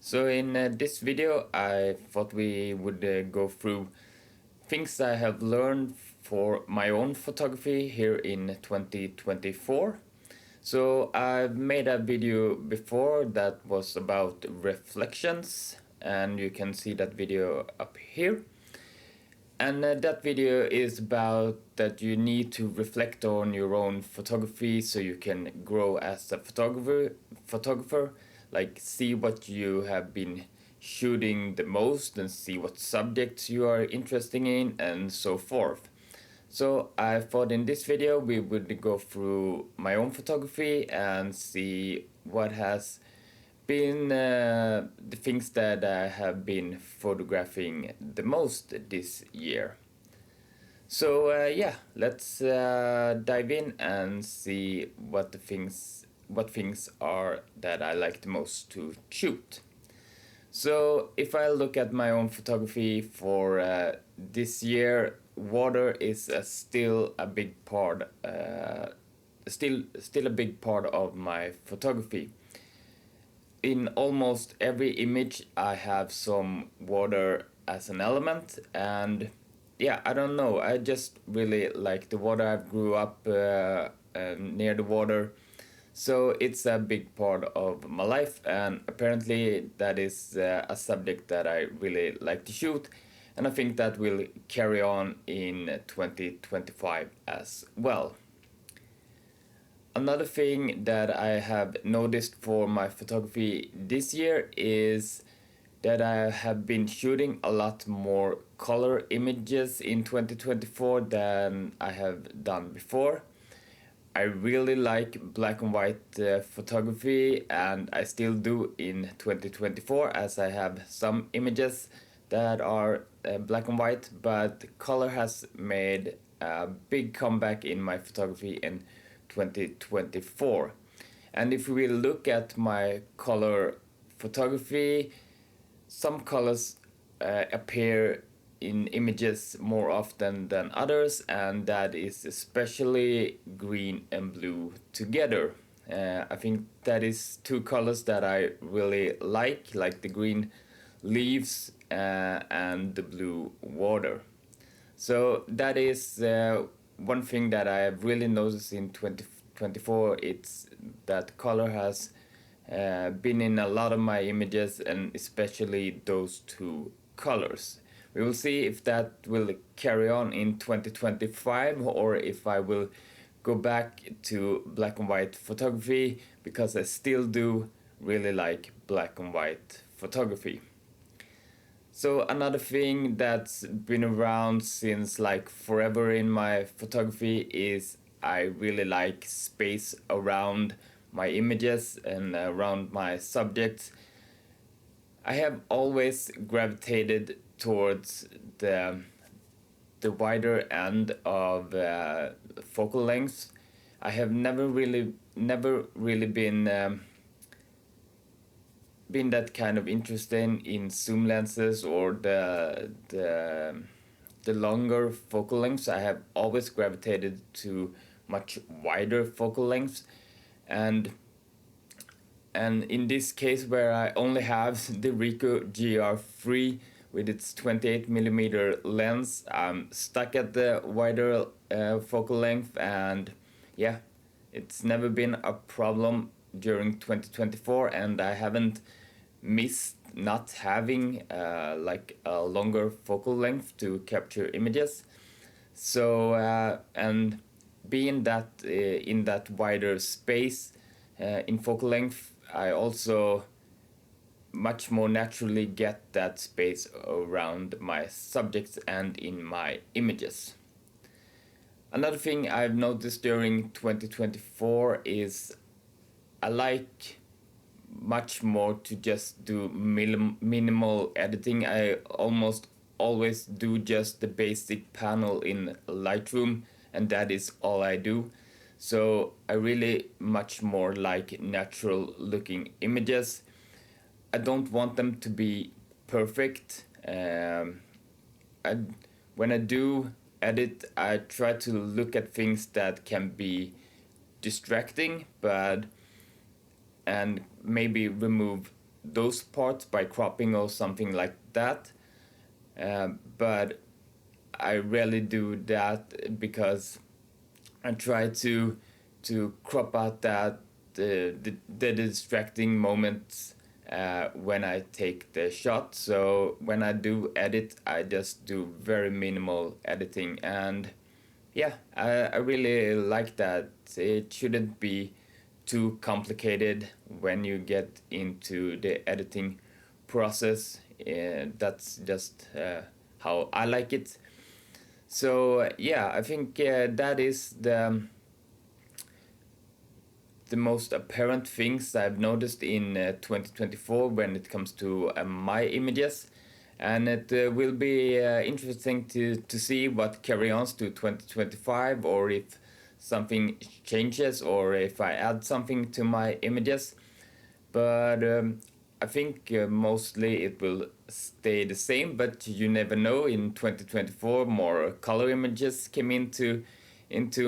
So in this video I thought we would go through things I have learned for my own photography here in 2024. So I've made a video before that was about reflections, and you can see that video up here. And that video is about that you need to reflect on your own photography so you can grow as a photographer, like see what you have been shooting the most and see what subjects you are interested in and so forth. So I thought in this video we would go through my own photography and see what has been the things that I have been photographing the most this year. So yeah, let's dive in and see what things are that I like the most to shoot. So if I look at my own photography for this year, water is still a big part, still a big part of my photography. In almost every image I have some water as an element, and yeah, I don't know, I just really like the water. I grew up near the water, so it's a big part of my life, and apparently that is a subject that I really like to shoot, and I think that will carry on in 2025 as well. Another thing that I have noticed for my photography this year is that I have been shooting a lot more color images in 2024 than I have done before. I really like black and white photography, and I still do in 2024, as I have some images that are black and white, but color has made a big comeback in my photography in 2024. And if we look at my color photography, some colors appear in images more often than others, and that is especially green and blue together. I think that is two colors that I really like the green leaves and the blue water. So that is one thing that I have really noticed in 2024. It's that color has been in a lot of my images, and especially those two colors. We will see if that will carry on in 2025 or if I will go back to black and white photography, because I still do really like black and white photography. So another thing that's been around since like forever in my photography is I really like space around my images and around my subjects. I have always gravitated towards the wider end of focal length. I have never really been that kind of interested in zoom lenses or the longer focal lengths. I have always gravitated to much wider focal lengths, and in this case, where I only have the Ricoh GR III with its 28mm lens, I'm stuck at the wider focal length, and yeah, it's never been a problem during 2024, and I haven't missed not having like a longer focal length to capture images. So and being that in that wider space in focal length, I also much more naturally get that space around my subjects and in my images. Another thing I've noticed during 2024 is I like much more to just do minimal editing. I almost always do just the basic panel in Lightroom, and that is all I do. So I really much more like natural looking images. I don't want them to be perfect. When I do edit, I try to look at things that can be distracting, and maybe remove those parts by cropping or something like that. But I rarely do that because I try to crop out that the distracting moments when I take the shot. So when I do edit, I just do very minimal editing, and yeah, I really like that. It shouldn't be too complicated when you get into the editing process. That's just how I like it. So yeah, I think that is the most apparent things I've noticed in 2024 when it comes to my images. And it will be interesting to see what carry on to 2025, or if something changes, or if I add something to my images. But I think mostly it will stay the same, but you never know. In 2024, more color images came into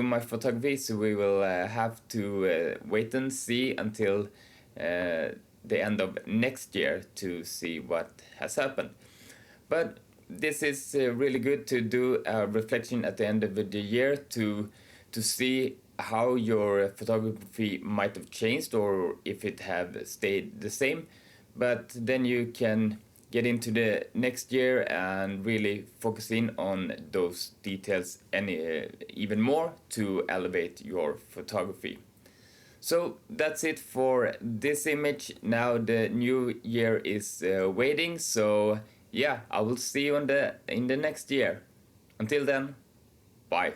my photography, so we will have to wait and see until the end of next year to see what has happened. But this is really good to do a reflection at the end of the year to see how your photography might have changed, or if it have stayed the same. But then you can get into the next year and really focus in on those details even more to elevate your photography. So that's it for this image. Now the new year is waiting. So yeah, I will see you in the next year. Until then, bye.